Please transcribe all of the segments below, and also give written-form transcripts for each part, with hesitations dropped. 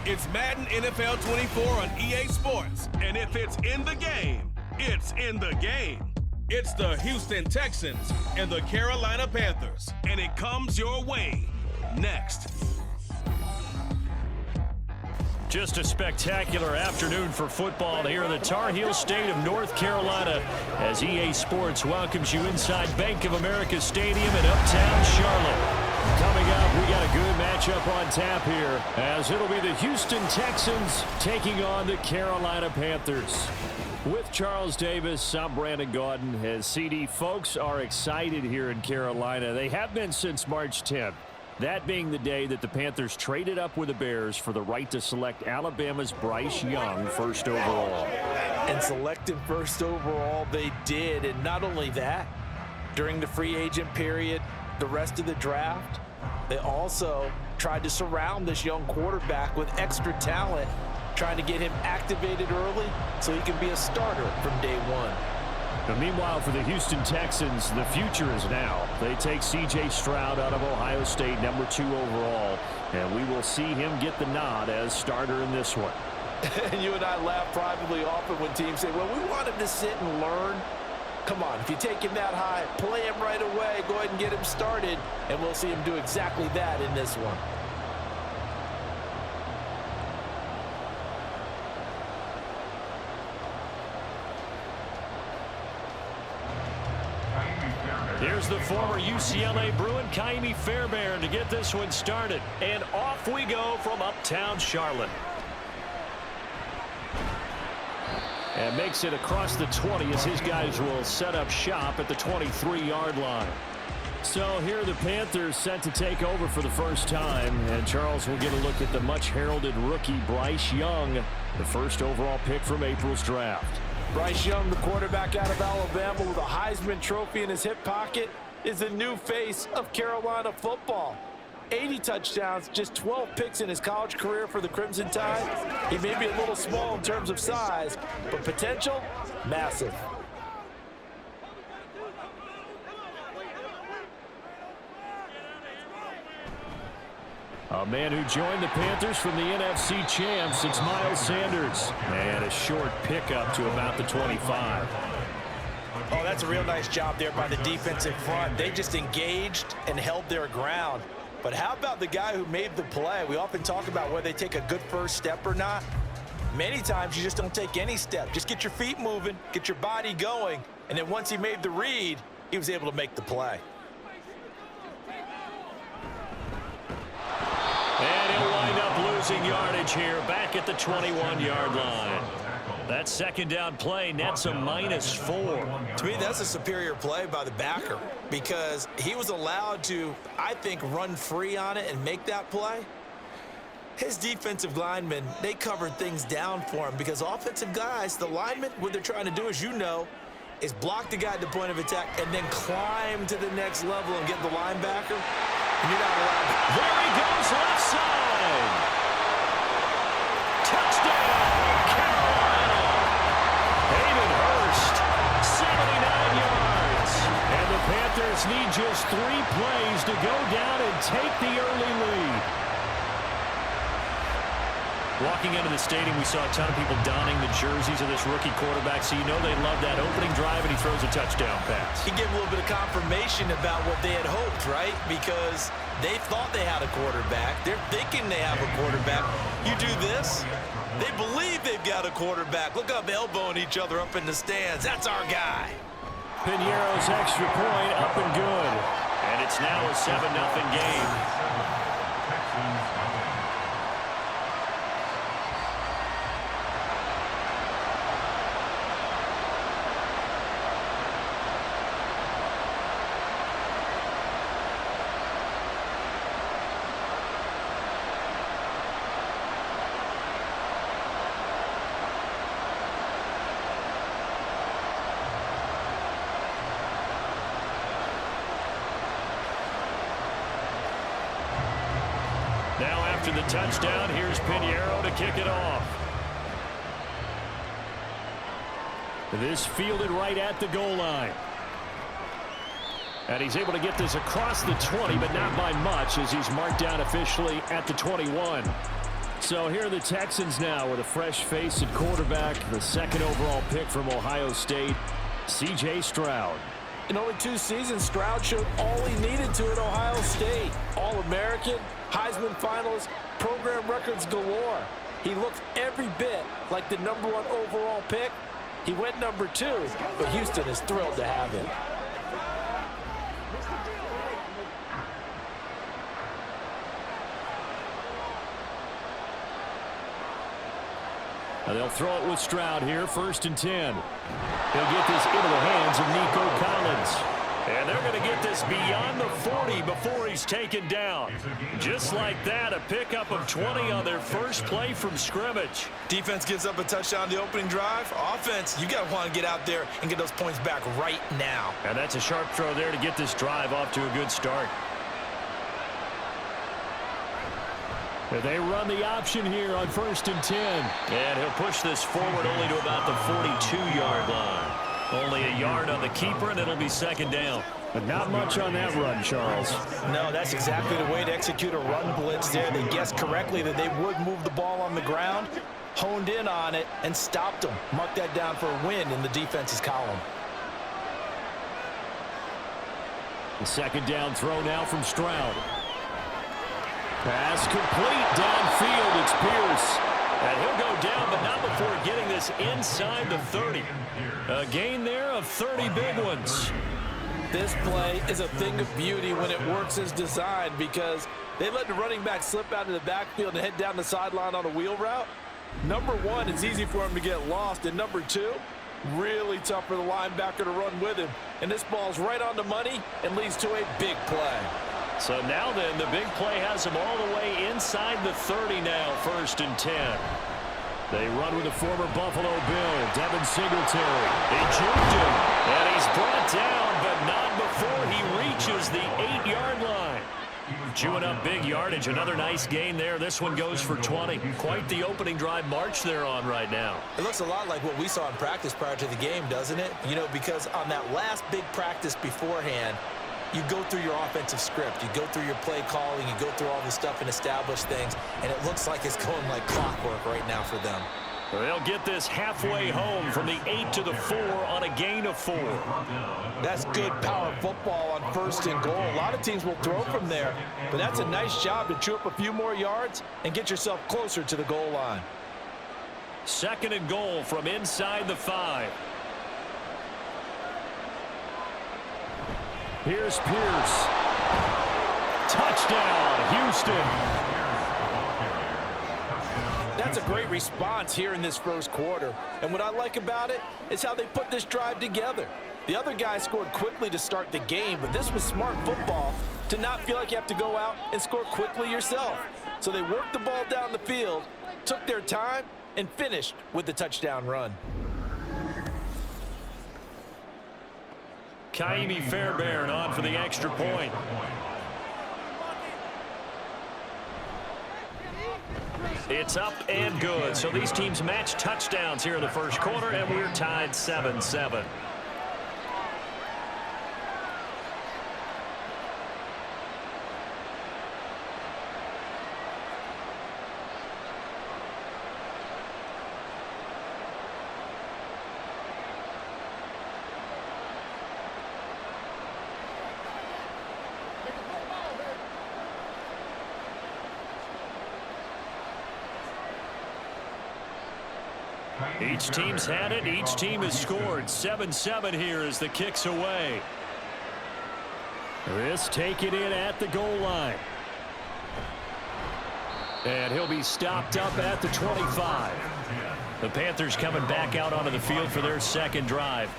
It's Madden NFL 24 on EA Sports. And if it's in the game, it's in the game. It's the Houston Texans and the Carolina Panthers. And it comes your way next. Just a spectacular afternoon for football here in the Tar Heel state of North Carolina as EA Sports welcomes you inside Bank of America Stadium in uptown Charlotte. Coming up, we got a good matchup on tap here as it'll be the Houston Texans taking on the Carolina Panthers. With Charles Davis, I'm Brandon Gaudin. As CD, folks are excited here in Carolina. They have been since March 10th. That being the day that the Panthers traded up with the Bears for the right to select Alabama's Bryce Young first overall. And selected first overall they did. And not only that, during the free agent period, the rest of the draft, they also tried to surround this young quarterback with extra talent, trying to get him activated early so he can be a starter from day one. But meanwhile, for the Houston Texans, the future is now. They take C.J. Stroud out of Ohio State, number 2 overall, and we will see him get the nod as starter in this one. And you and I laugh privately often when teams say, well, we want him to sit and learn. Come on, if you take him that high, play him right away, go ahead and get him started, and we'll see him do exactly that in this one. Here's the former UCLA Bruin, Kaimi Fairbairn, to get this one started. And off we go from uptown Charlotte. And makes it across the 20 as his guys will set up shop at the 23-yard line. So here are the Panthers set to take over for the first time. And Charles will get a look at the much-heralded rookie Bryce Young, the first overall pick from April's draft. Bryce Young, the quarterback out of Alabama with a Heisman Trophy in his hip pocket, is the new face of Carolina football. 80 touchdowns, just 12 picks in his college career for the Crimson Tide. He may be a little small in terms of size, but potential, massive. A man who joined the Panthers from the NFC champs, it's Miles Sanders. And a short pickup to about the 25. Oh, that's a real nice job there by the defensive front. They just engaged and held their ground. But how about the guy who made the play? We often talk about whether they take a good first step or not. Many times you just don't take any step. Just get your feet moving, get your body going, and then once he made the read, he was able to make the play. And he'll wind up losing yardage here back at the 21-yard line. That second down play nets a -4. To me, that's a superior play by the backer because he was allowed to, I think, run free on it and make that play. His defensive linemen, they covered things down for him because offensive guys, the linemen, what they're trying to do, as you know, is block the guy at the point of attack and then climb to the next level and get the linebacker. And you're not allowed. There he goes, left side. Touchdown, Carolina. Hayden Hurst, 79 yards. And the Panthers need just 3 plays to go down and take the early lead. Walking into the stadium, we saw a ton of people donning the jerseys of this rookie quarterback, so you know they love that opening drive, and he throws a touchdown pass. He gave a little bit of confirmation about what they had hoped, right? Because they thought they had a quarterback. They're thinking they have a quarterback. You do this, they believe they've got a quarterback. Look up, elbowing each other up in the stands. That's our guy. Piñeiro's extra point up and good. And it's now a 7-0 game. Now after the touchdown, here's Piñeiro to kick it off. This fielded right at the goal line. And he's able to get this across the 20, but not by much as he's marked down officially at the 21. So here are the Texans now with a fresh face at quarterback, the second overall pick from Ohio State, C.J. Stroud. In only 2 seasons, Stroud showed all he needed to at Ohio State. All-American, Heisman finalist, program records galore. He looked every bit like the #1 overall pick. He went #2, but Houston is thrilled to have him. They'll throw it with Stroud here, 1st and 10. He'll get this into the hands of Nico Collins. And they're going to get this beyond the 40 before he's taken down. Just like that, a pickup of 20 on their first play from scrimmage. Defense gives up a touchdown the opening drive. Offense, you got to want to get out there and get those points back right now. And that's a sharp throw there to get this drive off to a good start. They run the option here on 1st and 10. And he'll push this forward only to about the 42-yard line. Only a yard on the keeper, and it'll be 2nd down. But not much on that run, Charles. No, that's exactly the way to execute a run blitz there. They guessed correctly that they would move the ball on the ground, honed in on it, and stopped them. Mark that down for a win in the defense's column. The 2nd down throw now from Stroud. Pass complete downfield. It's Pierce. And he'll go down, but not before getting this inside the 30. A gain there of 30 big ones. This play is a thing of beauty when it works as designed because they let the running back slip out of the backfield and head down the sideline on a wheel route. #1, it's easy for him to get lost. And #2, really tough for the linebacker to run with him. And this ball's right on the money and leads to a big play. So now then, the big play has him all the way inside the 30 now, 1st and 10. They run with the former Buffalo Bill, Devin Singletary. He juked him, and he's brought down, but not before he reaches the 8-yard line. Chewing up big yardage, another nice gain there. This one goes for 20. Quite the opening drive march they're on right now. It looks a lot like what we saw in practice prior to the game, doesn't it? You know, because on that last big practice beforehand, you go through your offensive script. You go through your play calling. You go through all the stuff and establish things. And it looks like it's going like clockwork right now for them. They'll get this halfway home from the 8 to the 4 on a gain of 4. That's good power football on 1st and goal. A lot of teams will throw from there. But that's a nice job to chew up a few more yards and get yourself closer to the goal line. 2nd and goal from inside the 5. Here's Pierce. Touchdown, Houston. That's a great response here in this 1st quarter. And what I like about it is how they put this drive together. The other guys scored quickly to start the game, but this was smart football to not feel like you have to go out and score quickly yourself. So they worked the ball down the field, took their time, and finished with the touchdown run. Kaimi Fairbairn on for the extra point. It's up and good. So these teams match touchdowns here in the 1st quarter, and we're tied 7-7. Each team's had it. Each team has scored. 7-7 here as the kick's away. This taken in at the goal line. And he'll be stopped up at the 25. The Panthers coming back out onto the field for their 2nd drive.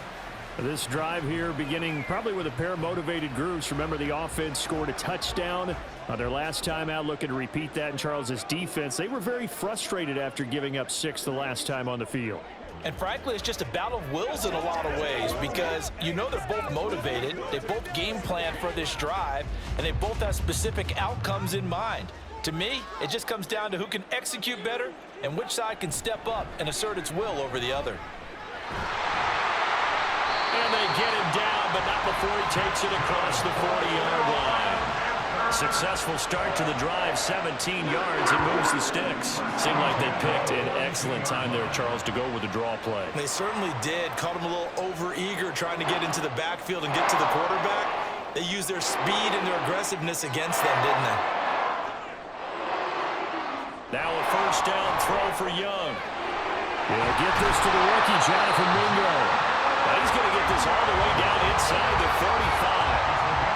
This drive here beginning probably with a pair of motivated groups. Remember, the offense scored a touchdown on their last time out, looking to repeat that in Charles's defense. They were very frustrated after giving up 6 the last time on the field. And frankly, it's just a battle of wills in a lot of ways because you know they're both motivated. They both game plan for this drive, and they both have specific outcomes in mind. To me, it just comes down to who can execute better and which side can step up and assert its will over the other. And they get him down, but not before he takes it across the 40-yard line. Successful start to the drive, 17 yards, and moves the sticks. Seemed like they picked an excellent time there, Charles, to go with the draw play. They certainly did. Caught them a little over-eager trying to get into the backfield and get to the quarterback. They used their speed and their aggressiveness against them, didn't they? Now a first down throw for Young. He'll get this to the rookie, Jonathan Mingo. He's going to get this all the way down inside the 45.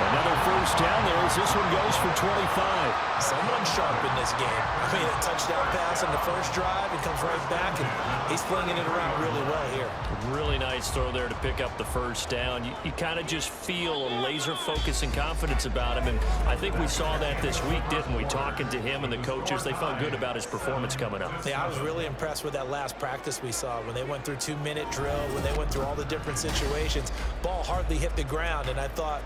Another first down there as this one goes for 25. Someone sharp in this game. I mean, a touchdown pass on the first drive. It comes right back, and he's flinging it around really well here. Really nice throw there to pick up the first down. You kind of just feel a laser focus and confidence about him, and I think we saw that this week, didn't we? Talking to him and the coaches, they felt good about his performance coming up. Yeah, I was really impressed with that last practice we saw when they went through 2-minute drill, when they went through all the different situations. Ball hardly hit the ground, and I thought,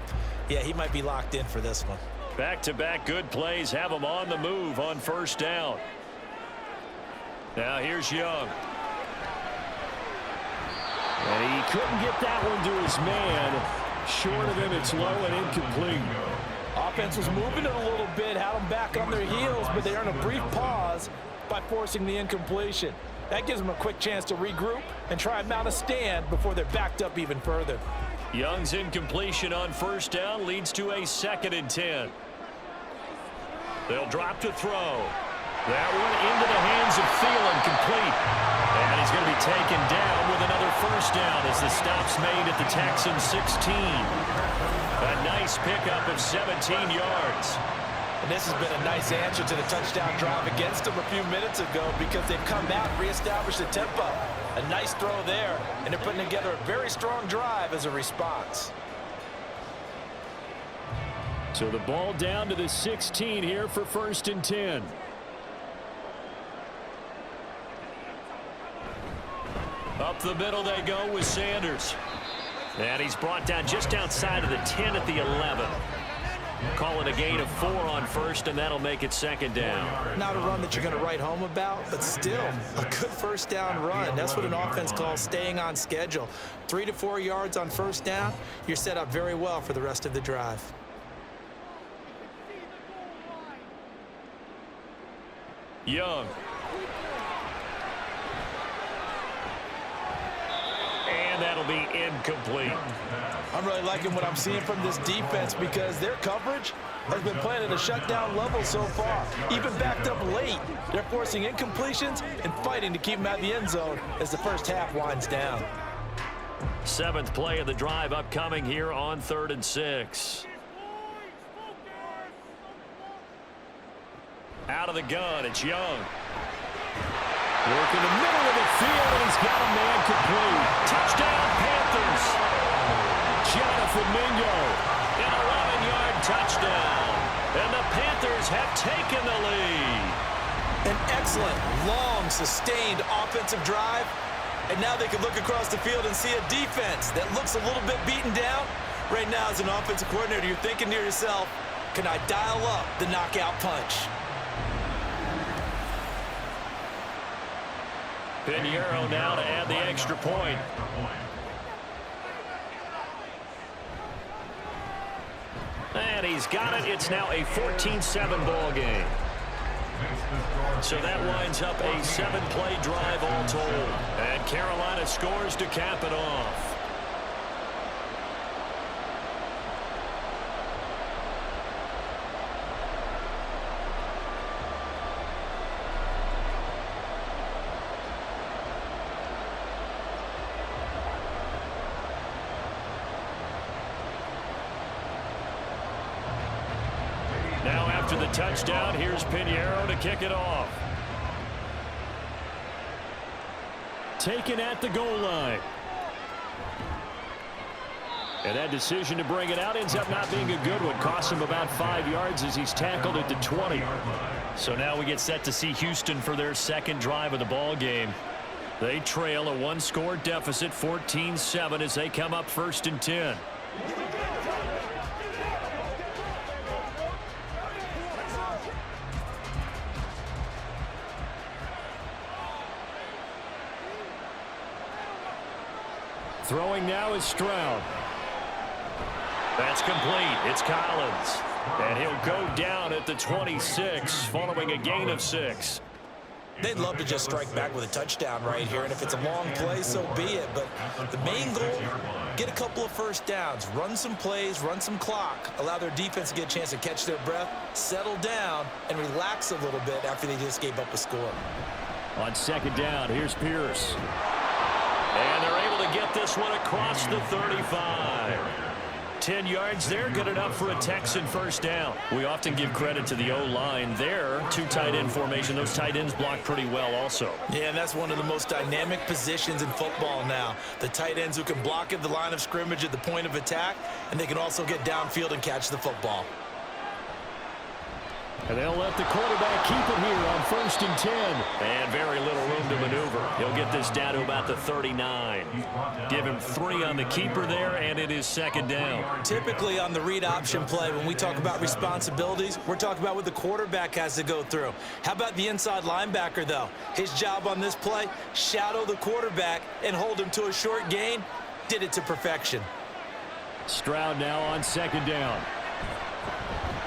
yeah, he might be locked in for this one. Back-to-back good plays have him on the move on first down. Now here's Young. And he couldn't get that one to his man. Short of him, it's low and incomplete. Offense was moving it a little bit, had them back on their heels, but they earned a brief pause by forcing the incompletion. That gives them a quick chance to regroup and try and mount a stand before they're backed up even further. Young's incompletion on first down leads to a 2nd and 10. They'll drop to throw. That one into the hands of Thielen, complete. And he's going to be taken down with another first down as the stop's made at the Texans 16. A nice pickup of 17 yards. And this has been a nice answer to the touchdown drive against them a few minutes ago because they've come out and reestablished the tempo. A nice throw there, and they're putting together a very strong drive as a response. So the ball down to the 16 here for 1st and 10. Up the middle they go with Sanders. And he's brought down just outside of the 10 at the 11. Call it a gain of 4 on first, and that'll make it 2nd down. Not a run that you're going to write home about, but still a good first down run. That's what an offense calls staying on schedule. 3 to 4 yards on first down, you're set up very well for the rest of the drive. Young. And that'll be incomplete. I'm really liking what I'm seeing from this defense because their coverage has been playing at a shutdown level so far. Even backed up late, they're forcing incompletions and fighting to keep them out of the end zone as the first half winds down. 7th play of the drive upcoming here on 3rd and 6. Out of the gun, it's Young. Working the middle of the field, and he's got a man complete. Touchdown, Panthers. Jonathan Mingo, an 11-yard touchdown. And the Panthers have taken the lead. An excellent, long, sustained offensive drive. And now they can look across the field and see a defense that looks a little bit beaten down. Right now, as an offensive coordinator, you're thinking to yourself, can I dial up the knockout punch? Pinheiro now to add the extra point. And he's got it. It's now a 14-7 ball game. So that winds up a 7-play drive all told. And Carolina scores to cap it off. Now after the touchdown, here's Pinheiro to kick it off. Taken at the goal line. And that decision to bring it out ends up not being a good one. Costs him about 5 yards as he's tackled at the 20. So now we get set to see Houston for their 2nd drive of the ball game. They trail a 1-score deficit, 14-7, as they come up 1st and 10. Throwing now is Stroud. That's complete. It's Collins. And he'll go down at the 26 following a gain of 6. They'd love to just strike back with a touchdown right here, and if it's a long play, so be it. But the main goal, get a couple of first downs, run some plays, run some clock, allow their defense to get a chance to catch their breath, settle down, and relax a little bit after they just gave up a score. On second down, here's Pierce. And they're able to get this one across the 35. 10 yards there, good enough for a Texan first down. We often give credit to the O-line there. 2 tight end formation. Those tight ends block pretty well also. Yeah, and that's one of the most dynamic positions in football now. The tight ends who can block at the line of scrimmage at the point of attack, and they can also get downfield and catch the football. And they'll let the quarterback keep it here on 1st and 10. And very little room to maneuver. He'll get this down to about the 39. Give him 3 on the keeper there, and it is second down. Typically on the read option play, when we talk about responsibilities, we're talking about what the quarterback has to go through. How about the inside linebacker, though? His job on this play, shadow the quarterback and hold him to a short gain. Did it to perfection. Stroud now on second down.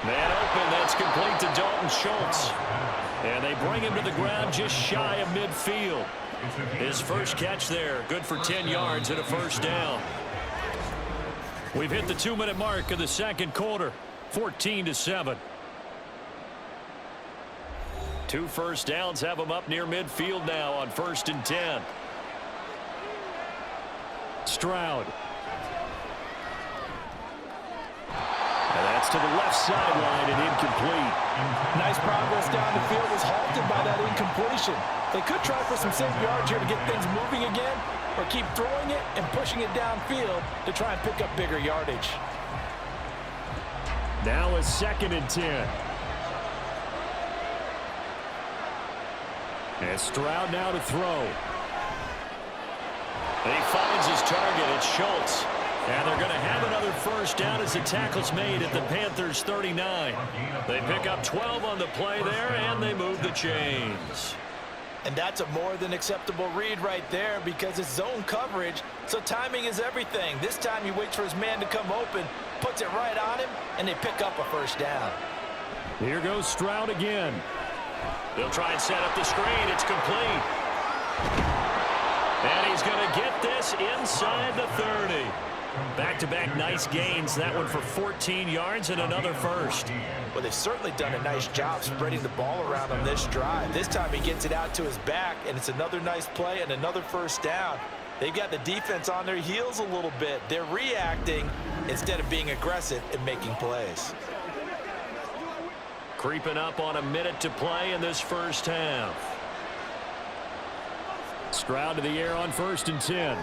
Man open, that's complete to Dalton Schultz. And they bring him to the ground just shy of midfield. His first catch there, good for 10 yards and a first down. We've hit the 2-minute mark of the second quarter, 14-7. 2 first downs have them up near midfield now on 1st and 10. Stroud. And that's to the left sideline and incomplete. Nice progress down the field was halted by that incompletion. They could try for some safe yards here to get things moving again, or keep throwing it and pushing it downfield to try and pick up bigger yardage. Now a 2nd and 10. And Stroud now to throw. And he finds his target. It's Schultz. And they're going to have another first down as the tackle's made at the Panthers' 39. They pick up 12 on the play there, and they move the chains. And that's a more than acceptable read right there because it's zone coverage, so timing is everything. This time he waits for his man to come open, puts it right on him, and they pick up a first down. Here goes Stroud again. They'll try and set up the screen. It's complete. And he's going to get this inside the 30. Back-to-back nice gains. That one for 14 yards and another first. Well, they've certainly done a nice job spreading the ball around on this drive. This time he gets it out to his back, and it's another nice play and another first down. They've got the defense on their heels a little bit. They're reacting instead of being aggressive and making plays. Creeping up on a minute to play in this first half. Stroud to the air on 1st and 10.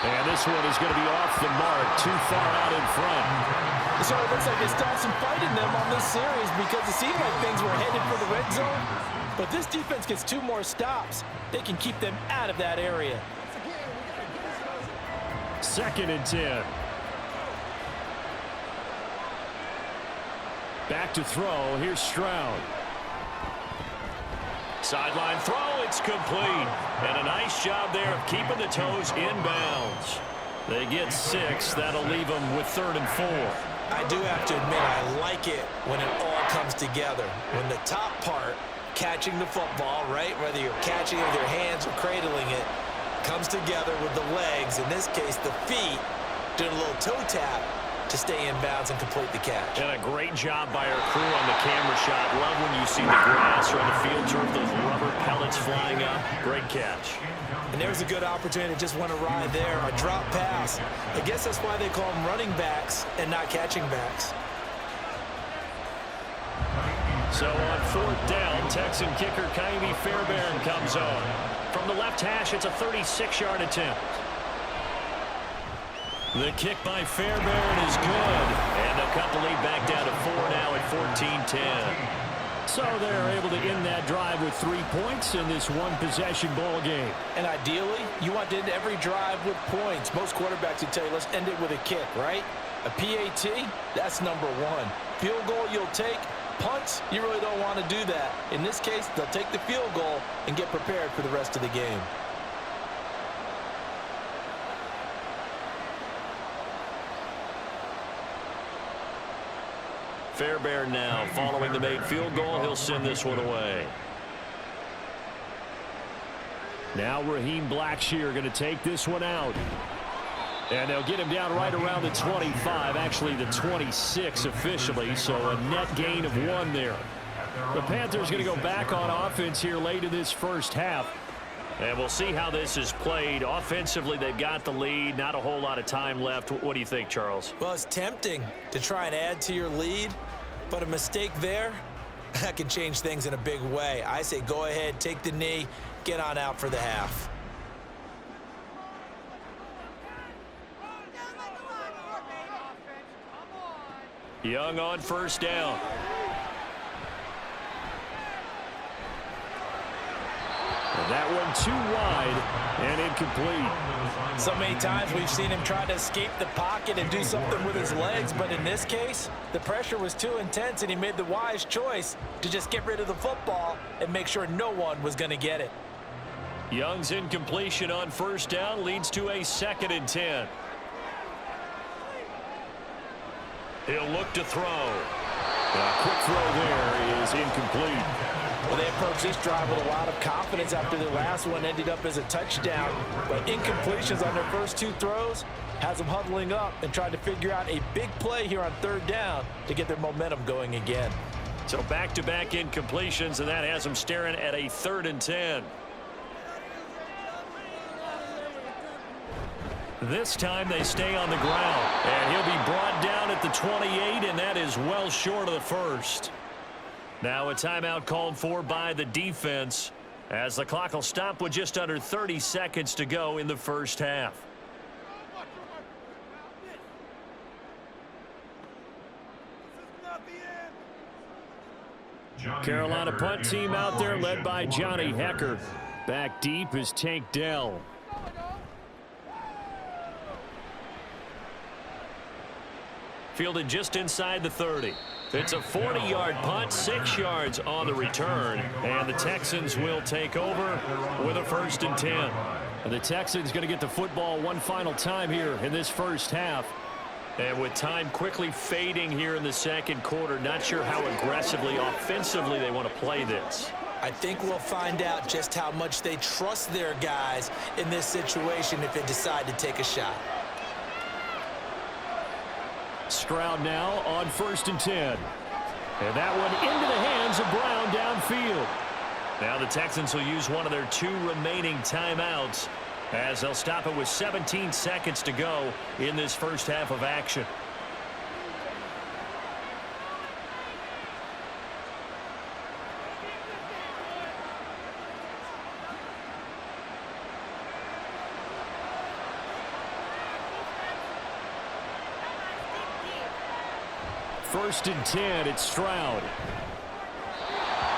And this one is going to be off the mark, too far out in front. So it looks like they stopped some fight in them on this series because it seemed like things were headed for the red zone. But this defense gets 2 more stops. They can keep them out of that area. 2nd and 10. Back to throw. Here's Stroud. Sideline throw. It's complete. And a nice job there of keeping the toes inbounds. They get 6. That'll leave them with 3rd and 4. I do have to admit, I like it when it all comes together. When the top part, catching the football, right, whether you're catching it with your hands or cradling it, comes together with the legs, in this case the feet, doing a little toe tap to stay in bounds and complete the catch. And a great job by our crew on the camera shot. Love when you see the grass or the field turf, those rubber pellets flying up. Great catch. And there's a good opportunity to just want to ride there. A drop pass. I guess that's why they call them running backs and not catching backs. So on 4th down, Texan kicker Kaimi Fairbairn comes on. From the left hash, it's a 36-yard attempt. The kick by Fairbairn is good. And they'll cut the lead back down to 4 now at 14-10. So they're able to end that drive with 3 points in this one-possession ball game. And ideally, you want to end every drive with points. Most quarterbacks would tell you, let's end it with a kick, right? A PAT, that's number 1. Field goal you'll take. Punts, you really don't want to do that. In this case, they'll take the field goal and get prepared for the rest of the game. Fairbairn now following the made field goal. He'll send this one away. Now Raheem Blackshear going to take this one out. And they'll get him down right around the 25, actually the 26 officially, so a net gain of 1 there. The Panthers going to go back on offense here late in this first half. And we'll see how this is played. Offensively, they've got the lead. Not a whole lot of time left. What do you think, Charles? Well, it's tempting to try and add to your lead, but a mistake there, that can change things in a big way. I say go ahead, take the knee, get on out for the half. Young on first down. And that one too wide and incomplete. So many times we've seen him try to escape the pocket and do something with his legs, but in this case, the pressure was too intense and he made the wise choice to just get rid of the football and make sure no one was going to get it. Young's incompletion on first down leads to a 2nd and 10. He'll look to throw. A quick throw there is incomplete. Well, they approached this drive with a lot of confidence after their last one ended up as a touchdown. But incompletions on their first 2 throws has them huddling up and trying to figure out a big play here on 3rd down to get their momentum going again. So back-to-back incompletions, and that has them staring at a 3rd and 10. This time they stay on the ground, and he'll be brought down at the 28, and that is well short of the first. Now a timeout called for by the defense as the clock will stop with just under 30 seconds to go in the first half. Carolina punt team out there led by Johnny Hecker. Back deep is Tank Dell. Fielded just inside the 30. It's a 40-yard punt, 6 yards on the return, and the Texans will take over with a 1st and 10. And the Texans going to get the football one final time here in this first half. And with time quickly fading here in the second quarter, not sure how aggressively, offensively they want to play this. I think we'll find out just how much they trust their guys in this situation if they decide to take a shot. Stroud now on 1st and 10. And that one into the hands of Brown downfield. Now the Texans will use one of their 2 remaining timeouts as they'll stop it with 17 seconds to go in this first half of action. First and 10, it's Stroud.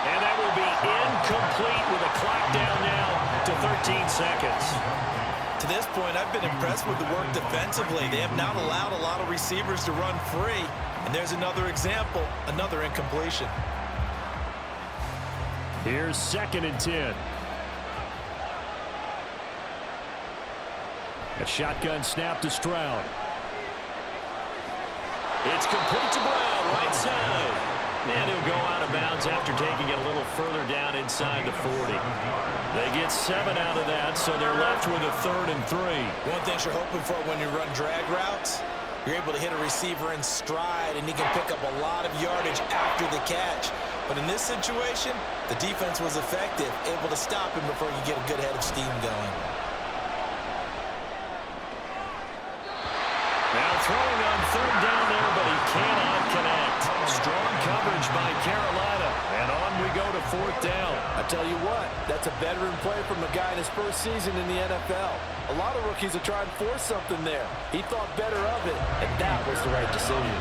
And that will be incomplete with a clock down now to 13 seconds. To this point, I've been impressed with the work defensively. They have not allowed a lot of receivers to run free. And there's another example, another incompletion. Here's 2nd and 10. A shotgun snap to Stroud. It's complete to Brown, right side. And he'll go out of bounds after taking it a little further down inside the 40. They get 7 out of that, so they're left with a 3rd and 3. One thing you're hoping for when you run drag routes, you're able to hit a receiver in stride, and he can pick up a lot of yardage after the catch. But in this situation, the defense was effective, able to stop him before you get a good head of steam going. Now throwing on 3rd down there, but he cannot connect. Strong coverage by Carolina, and on we go to 4th down. I tell you what, that's a veteran play from a guy in his first season in the NFL. A lot of rookies are trying to force something there. He thought better of it, and that was the right decision.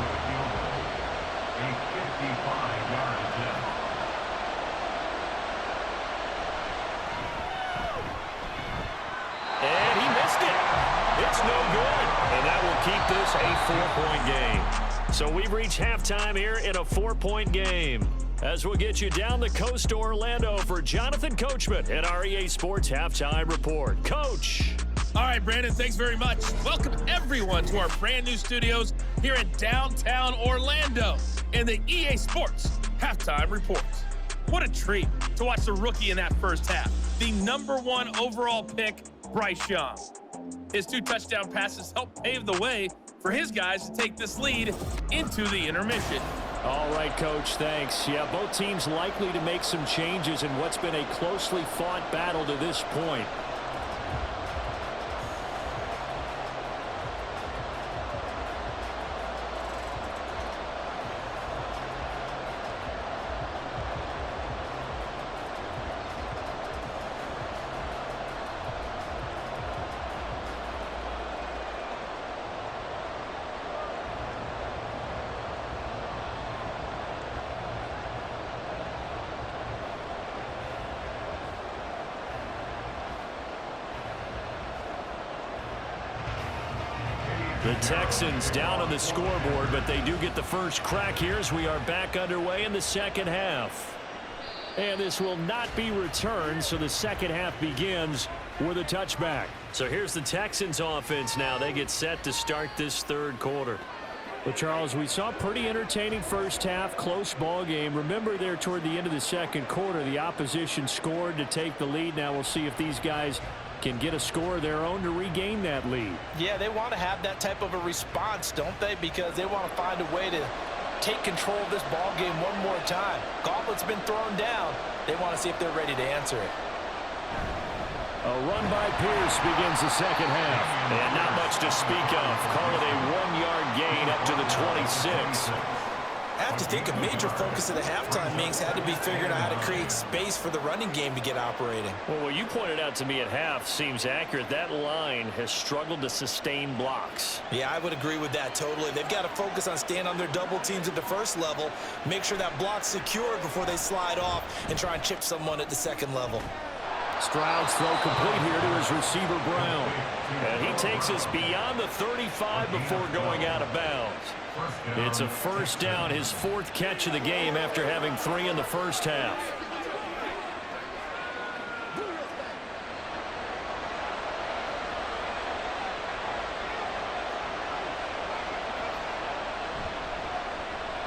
And he missed it. It's no good. And that will keep this a 4-point game. So we've reached halftime here in a 4-point game. As we'll get you down the coast to Orlando for Jonathan Coachman and our EA Sports Halftime Report. Coach. All right, Brandon, thanks very much. Welcome, everyone, to our brand new studios here in downtown Orlando. and the EA Sports Halftime Reports. What a treat to watch the rookie in that first half. The #1 overall pick, Bryce Young. His 2 touchdown passes helped pave the way for his guys to take this lead into the intermission. All right, Coach, thanks. Yeah, both teams likely to make some changes in what's been a closely fought battle to this point. The Texans down on the scoreboard, but they do get the first crack here as we are back underway in the second half. And this will not be returned, so the second half begins with a touchback. So here's the Texans offense now. They get set to start this third quarter. Well, Charles, we saw a pretty entertaining first half, close ball game. Remember there toward the end of the second quarter, the opposition scored to take the lead. Now we'll see if these guys can get a score of their own to regain that lead. Yeah, they want to have that type of a response, don't they? Because they want to find a way to take control of this ball game one more time. Gauntlet's been thrown down. They want to see if they're ready to answer it. A run by Pierce begins the second half. And not much to speak of. Call it a 1-yard gain up to the 26. I have to think a major focus of the halftime meetings had to be figuring out how to create space for the running game to get operating. Well, what you pointed out to me at half seems accurate. That line has struggled to sustain blocks. Yeah, I would agree with that totally. They've got to focus on staying on their double teams at the first level, make sure that block's secured before they slide off and try and chip someone at the second level. Stroud's throw complete here to his receiver, Brown. And he takes us beyond the 35 before going out of bounds. It's a first down, his 4th catch of the game after having 3 in the first half.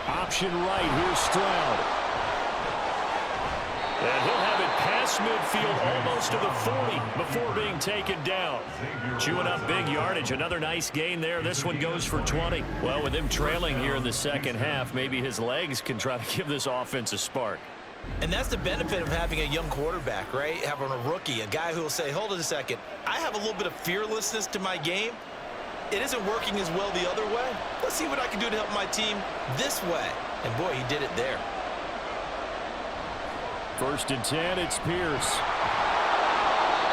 Option right, here's Stroud. And he'll have it past midfield almost to the 40 before being taken down. Chewing up big yardage. Another nice gain there. This one goes for 20. Well, with him trailing here in the second half, maybe his legs can try to give this offense a spark. And that's the benefit of having a young quarterback, right? Having a rookie, a guy who will say, hold it a second, I have a little bit of fearlessness to my game. It isn't working as well the other way. Let's see what I can do to help my team this way. And boy, he did it there. 1st and 10, it's Pierce.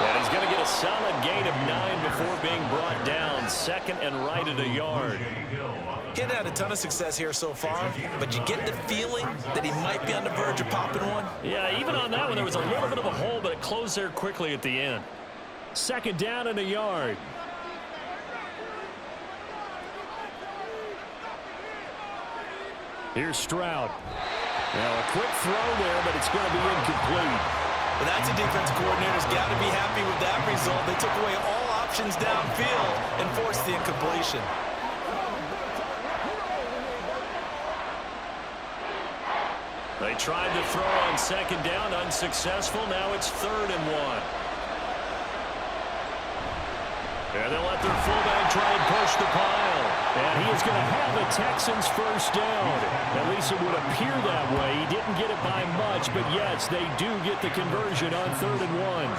And he's going to get a solid gain of 9 before being brought down. 2nd and right at a yard. He hasn't had a ton of success here so far, but you get the feeling that he might be on the verge of popping one. Yeah, even on that one, there was a little bit of a hole, but it closed there quickly at the end. 2nd down and a yard. Here's Stroud. Now a quick throw there, but it's going to be incomplete. Well, that's a defensive coordinator's got to be happy with that result. They took away all options downfield and forced the incompletion. They tried to throw on 2nd down, unsuccessful. Now it's 3rd and 1. And they'll let their fullback try and push the pile. And he is going to have the Texans first down. At least it would appear that way. He didn't get it by much, but yes, they do get the conversion on 3rd and 1.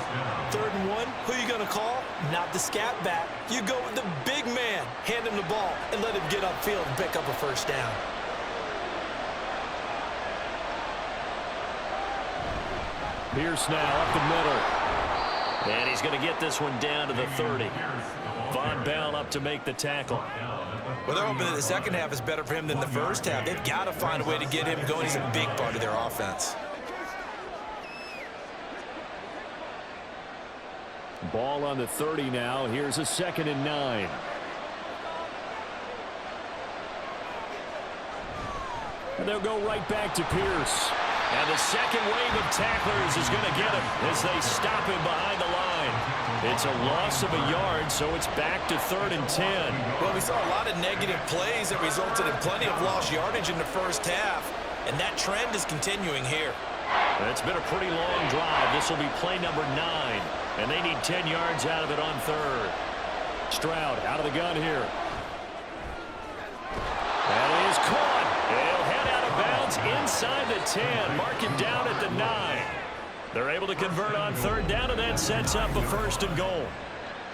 3rd and 1, who are you going to call? Not the scat back. You go with the big man. Hand him the ball and let him get upfield and pick up a first down. Pierce now up the middle. And he's going to get this one down to the 30. Von Bell up to make the tackle. Well, they're hoping that the second half is better for him than the first half. They've got to find a way to get him going. He's a big part of their offense. Ball on the 30 now. Here's a 2nd and 9. And they'll go right back to Pierce. And the second wave of tacklers is going to get him as they stop him behind the line. It's a loss of a yard, so it's back to 3rd and 10. Well, we saw a lot of negative plays that resulted in plenty of lost yardage in the first half, and that trend is continuing here. It's been a pretty long drive. This will be play number 9, and they need 10 yards out of it on 3rd. Stroud out of the gun here. And it is caught. He'll head out of bounds inside the 10. Mark it down at the 9. They're able to convert on 3rd down, and that sets up a 1st and goal.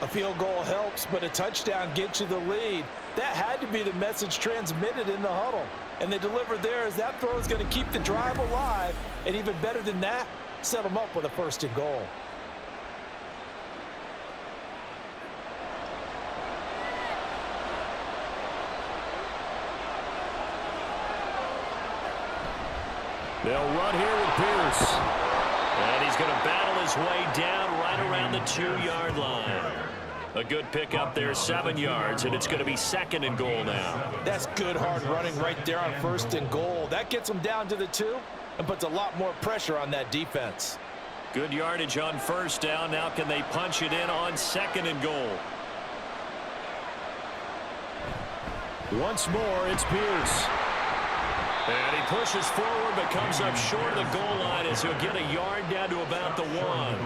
A field goal helps, but a touchdown gets you the lead. That had to be the message transmitted in the huddle. And they delivered there as that throw is going to keep the drive alive. And even better than that, set them up with a 1st and goal. They'll run here with Pierce. And he's going to battle his way down right around the 2-yard line. A good pickup there, 7 yards, and it's going to be 2nd and goal now. That's good hard running right there on 1st and goal. That gets them down to the 2 and puts a lot more pressure on that defense. Good yardage on 1st down. Now can they punch it in on 2nd and goal? Once more, it's Pierce. And he pushes forward but comes up short of the goal line as he'll get a yard down to about the 1.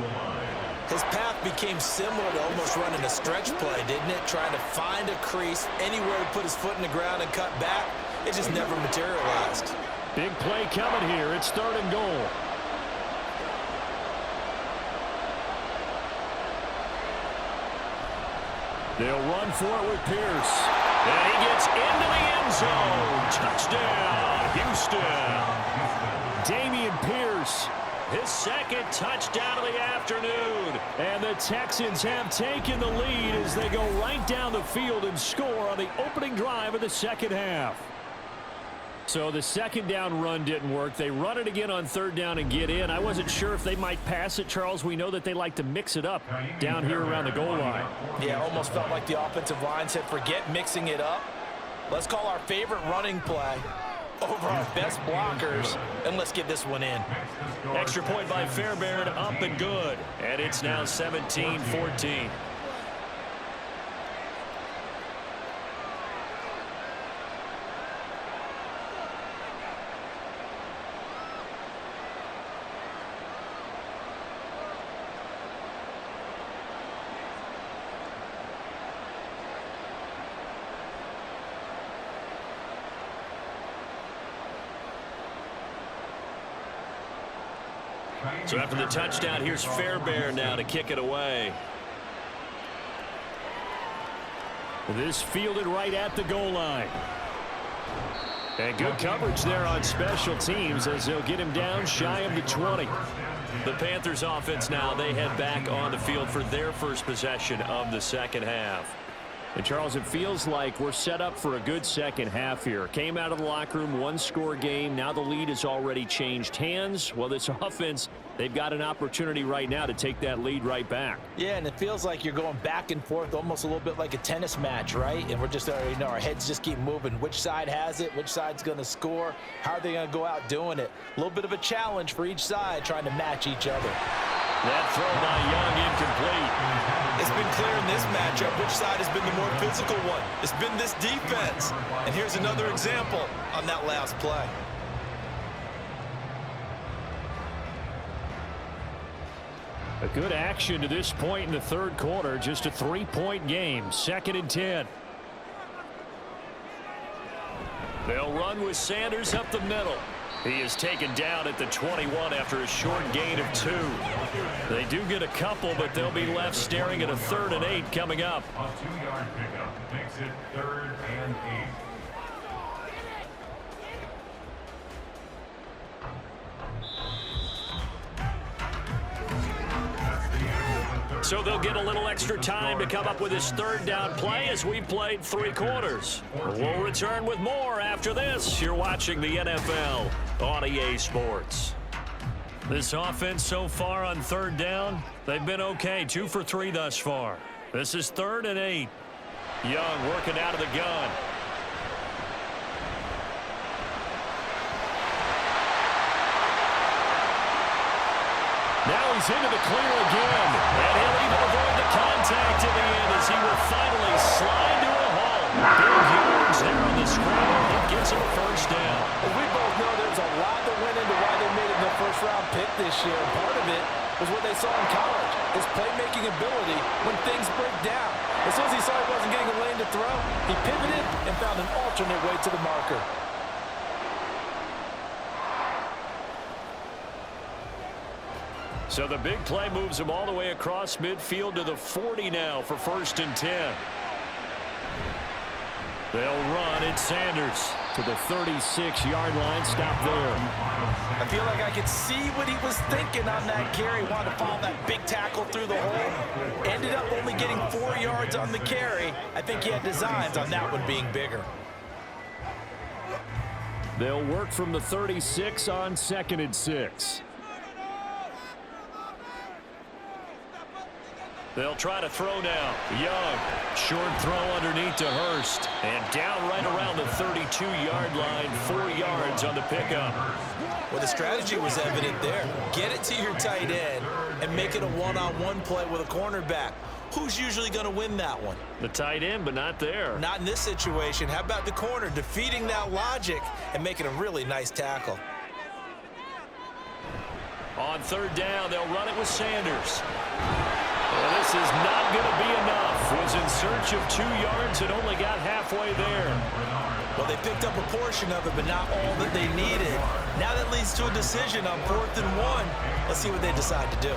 His path became similar to almost running a stretch play, didn't it? Trying to find a crease, anywhere to put his foot in the ground and cut back. It just never materialized. Big play coming here. It's 3rd and goal. They'll run for it with Pierce. And he gets into the end zone. Touchdown, Houston. Dameon Pierce, his 2nd touchdown of the afternoon. And the Texans have taken the lead as they go right down the field and score on the opening drive of the 2nd half. So the 2nd down run didn't work. They run it again on 3rd down and get in. I wasn't sure if they might pass it, Charles. We know that they like to mix it up down here around the goal line. Yeah, almost felt like the offensive line said, forget mixing it up. Let's call our favorite running play over our best blockers, and let's get this one in. Extra point by Fairbairn, up and good. And it's now 17-14. So after the touchdown, here's Fairbairn now to kick it away. This fielded right at the goal line. And good coverage there on special teams as they'll get him down shy of the 20. The Panthers offense now, they head back on the field for their first possession of the 2nd half. And Charles, it feels like we're set up for a good 2nd half here. Came out of the locker room, 1-score game. Now the lead has already changed hands. Well, this offense, they've got an opportunity right now to take that lead right back. Yeah, and it feels like you're going back and forth, almost a little bit like a tennis match, right? And we're just already know our heads just keep moving. Which side has it? Which side's going to score? How are they going to go out doing it? A little bit of a challenge for each side, trying to match each other. That throw by Young incomplete. It's been clear in this matchup which side has been the more physical one. It's been this defense. And here's another example on that last play. A good action to this point in the 3rd quarter. Just a 3-point game. 2nd and 10. They'll run with Sanders up the middle. He is taken down at the 21 after a short gain of 2. They do get a couple, but they'll be left staring at a 3rd and 8 coming up. A 2-yard pickup makes it 3rd and 8. So they'll get a little extra time to come up with this 3rd down play as we've played 3 quarters. We'll return with more after this. You're watching the NFL on EA Sports. This offense so far on 3rd down, they've been okay. 2 for 3 thus far. This is 3rd and 8. Young working out of the gun. Now he's into the clear again. And he'll even avoid the contact in the end as he will finally slide to a halt. Big yards there on the scramble. It gets him a first down. Well, we both know there's a lot that went into why they made it the first-round pick this year. Part of it was what they saw in college, his playmaking ability when things break down. As soon as he saw he wasn't getting a lane to throw, he pivoted and found an alternate way to the marker. So the big play moves him all the way across midfield to the 40 now for 1st and 10. They'll run it. Sanders to the 36-yard line. Stop there. I feel like I could see what he was thinking on that carry. Wanted to follow that big tackle through the hole. Ended up only getting 4 yards on the carry. I think he had designs on that one being bigger. They'll work from the 36 on 2nd and 6. They'll try to throw now. Young, short throw underneath to Hurst. And down right around the 32-yard line, 4 yards on the pickup. Well, the strategy was evident there. Get it to your tight end and make it a one-on-one play with a cornerback. Who's usually going to win that one? The tight end, but not there. Not in this situation. How about the corner defeating that logic and making a really nice tackle? On 3rd down, they'll run it with Sanders. Well, this is not going to be enough. Was in search of 2 yards and only got halfway there. Well, they picked up a portion of it, but not all that they needed. Now that leads to a decision on 4th and 1. Let's see what they decide to do.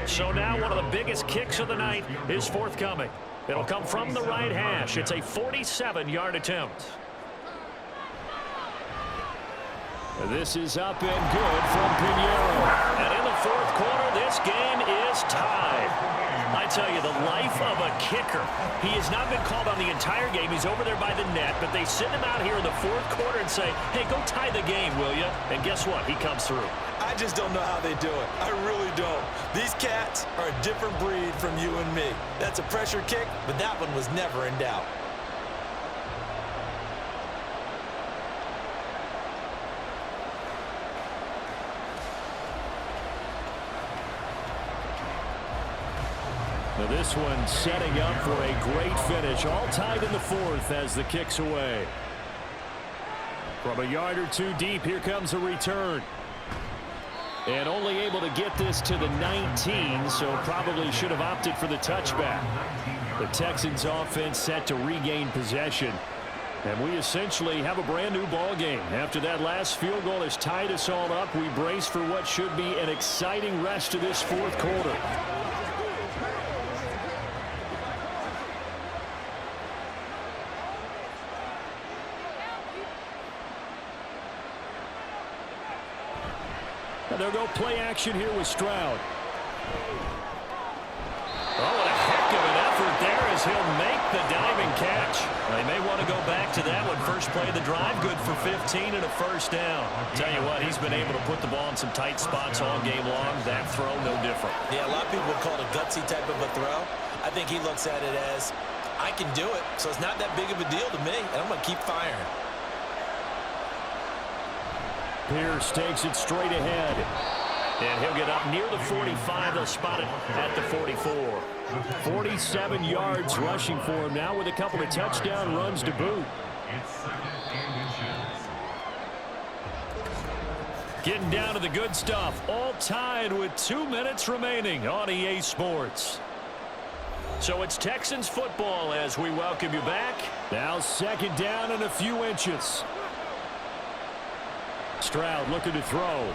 So now one of the biggest kicks of the night is forthcoming. It'll come from the right hash. It's a 47-yard attempt. This is up and good from Pinheiro. And in the 4th quarter, this game is tied. I tell you, the life of a kicker. He has not been called on the entire game. He's over there by the net, but they send him out here in the 4th quarter and say, hey, go tie the game, will you? And guess what? He comes through. I just don't know how they do it. I really don't. These cats are a different breed from you and me. That's a pressure kick, but that one was never in doubt. Now this one setting up for a great finish. All tied in the 4th as the kick's away. From a yard or 2 deep, here comes a return. And only able to get this to the 19, so probably should have opted for the touchback. The Texans offense set to regain possession. And we essentially have a brand new ball game. After that last field goal has tied us all up, we brace for what should be an exciting rest of this 4th quarter. They'll go play action here with Stroud. Oh, what a heck of an effort there as he'll make the diving catch. They may want to go back to that one. First play of the drive, good for 15 and a first down. Tell you what, he's been able to put the ball in some tight spots all game long. That throw, no different. Yeah, a lot of people would call it a gutsy type of a throw. I think he looks at it as, I can do it, so it's not that big of a deal to me, and I'm going to keep firing. Pierce takes it straight ahead. And he'll get up near the 45. They'll spot it at the 44. 47 yards rushing for him now with a couple of touchdown runs to boot. Getting down to the good stuff. All tied with 2 minutes remaining on EA Sports. So it's Texans football as we welcome you back. Now 2nd down and a few inches. Stroud looking to throw.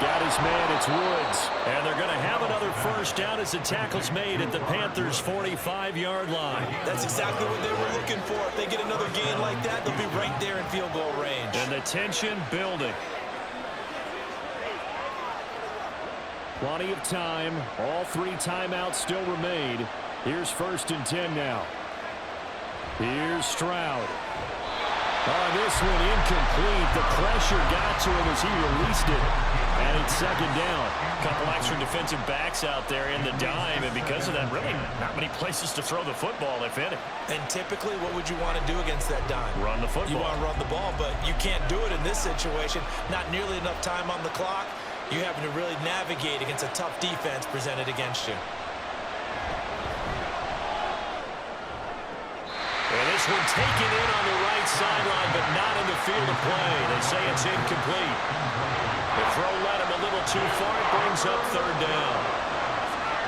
Got his man, it's Woods. And they're going to have another first down as the tackle's made at the Panthers' 45-yard line. That's exactly what they were looking for. If they get another gain like that, they'll be right there in field goal range. And the tension building. Plenty of time. All 3 timeouts still remain. Here's 1st and 10 now. Here's Stroud. Oh, this one incomplete. The pressure got to him as he released it. And it's second down. A couple extra defensive backs out there in the dime, and because of that, really not many places to throw the football, if any. And typically, what would you want to do against that dime? Run the football. You want to run the ball, but you can't do it in this situation. Not nearly enough time on the clock. You're having to really navigate against a tough defense presented against you. And this one taken in on the right sideline, but not in the field of play. They say it's incomplete. The throw led him a little too far. It brings up third down.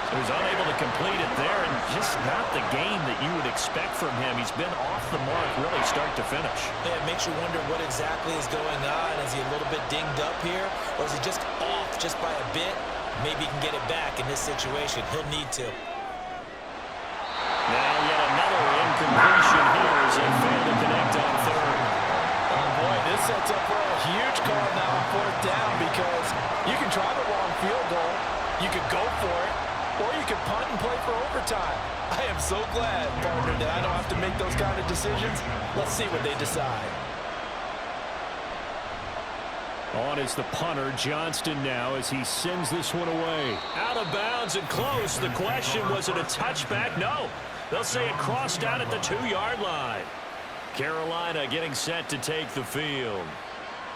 So he's unable to complete it there, and just not the game that you would expect from him. He's been off the mark really start to finish. Yeah, it makes you wonder what exactly is going on. Is he a little bit dinged up here, or is he just off just by a bit? Maybe he can get it back in this situation. He'll need to. Now yet another incompletion here as they fail to connect on third. Oh, boy, this sets up for a huge call now on fourth down because you can try the long field goal, you could go for it, or you could punt and play for overtime. I am so glad, partner, that I don't have to make those kind of decisions. Let's see what they decide. On is the punter, Johnston now, as he sends this one away. Out of bounds and close. The question, was it a touchback? No. They'll say it crossed out at the 2-yard line. Carolina getting set to take the field.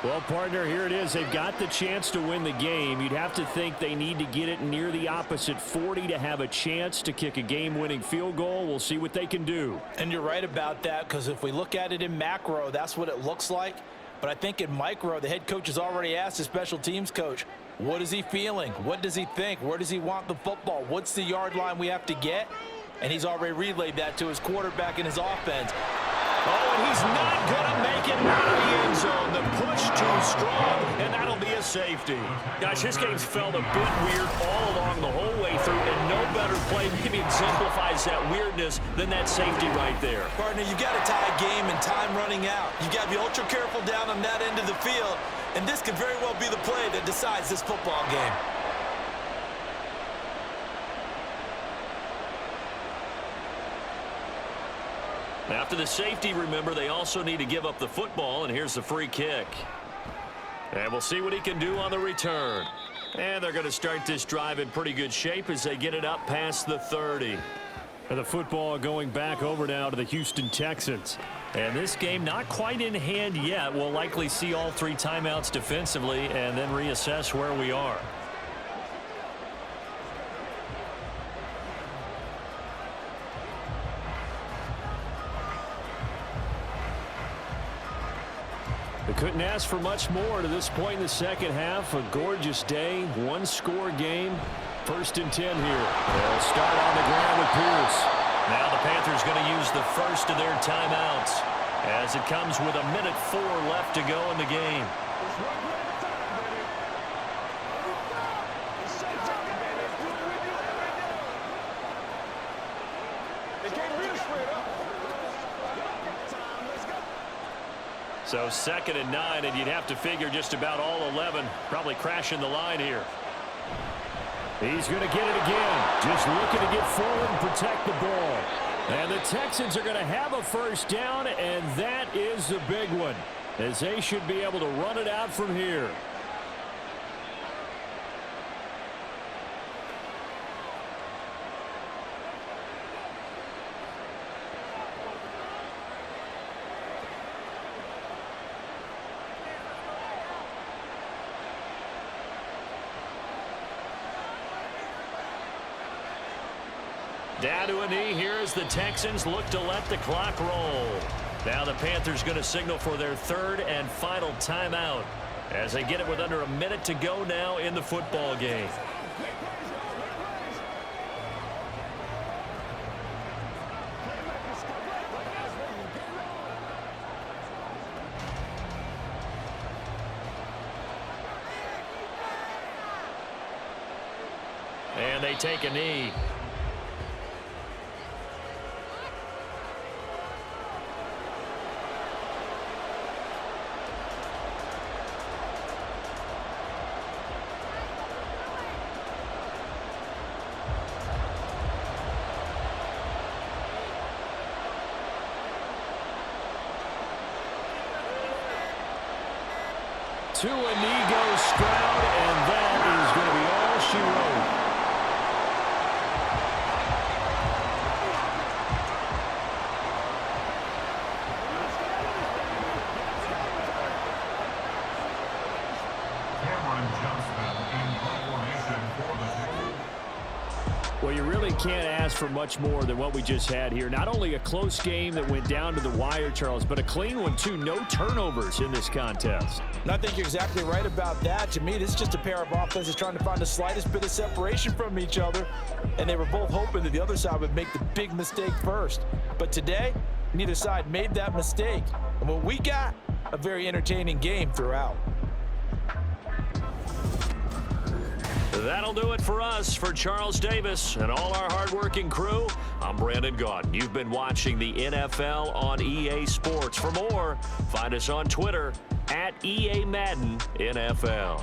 Well, partner, here it is. They've got the chance to win the game. You'd have to think they need to get it near the opposite 40 to have a chance to kick a game-winning field goal. We'll see what they can do. And you're right about that, because if we look at it in macro, that's what it looks like. But I think in micro, the head coach has already asked the special teams coach, what is he feeling? What does he think? Where does he want the football? What's the yard line we have to get? And he's already relayed that to his quarterback in his offense. Oh, and he's not going to make it out of the end zone. The push too strong, and that'll be a safety. Gosh, this game's felt a bit weird all along the whole way through, and no better play maybe exemplifies that weirdness than that safety right there. Partner, you've got to tie a game and time running out. You've got to be ultra careful down on that end of the field, and this could very well be the play that decides this football game. After the safety, remember, they also need to give up the football, and here's the free kick. And we'll see what he can do on the return. And they're going to start this drive in pretty good shape as they get it up past the 30. And the football going back over now to the Houston Texans. And this game not quite in hand yet. We'll likely see all 3 timeouts defensively and then reassess where we are. They couldn't ask for much more to this point in the second half. A gorgeous day, 1-score game. 1st and 10 here. They'll start on the ground with Pierce. Now the Panthers going to use the first of their timeouts as it comes with 1:04 left to go in the game. So 2nd and 9, and you'd have to figure just about all 11 probably crashing the line here. He's going to get it again. Just looking to get forward and protect the ball. And the Texans are going to have a first down, and that is the big one, as they should be able to run it out from here. Down to a knee here as the Texans look to let the clock roll. Now the Panthers going to signal for their 3rd and final timeout as they get it with under a minute to go now in the football game. And they take a knee. to Inigo Stroud, and that is going to be all she wrote. Well, you really can't ask for much more than what we just had here. Not only a close game that went down to the wire, Charles, but a clean one, too. No turnovers in this contest. And I think you're exactly right about that. To me, this is just a pair of offenses trying to find the slightest bit of separation from each other, and they were both hoping that the other side would make the big mistake first. But today, neither side made that mistake. And what we got, a very entertaining game throughout. That'll do it for us. For Charles Davis and all our hardworking crew, I'm Brandon Gaudin. You've been watching the NFL on EA Sports. For more, find us on Twitter @EA Madden NFL.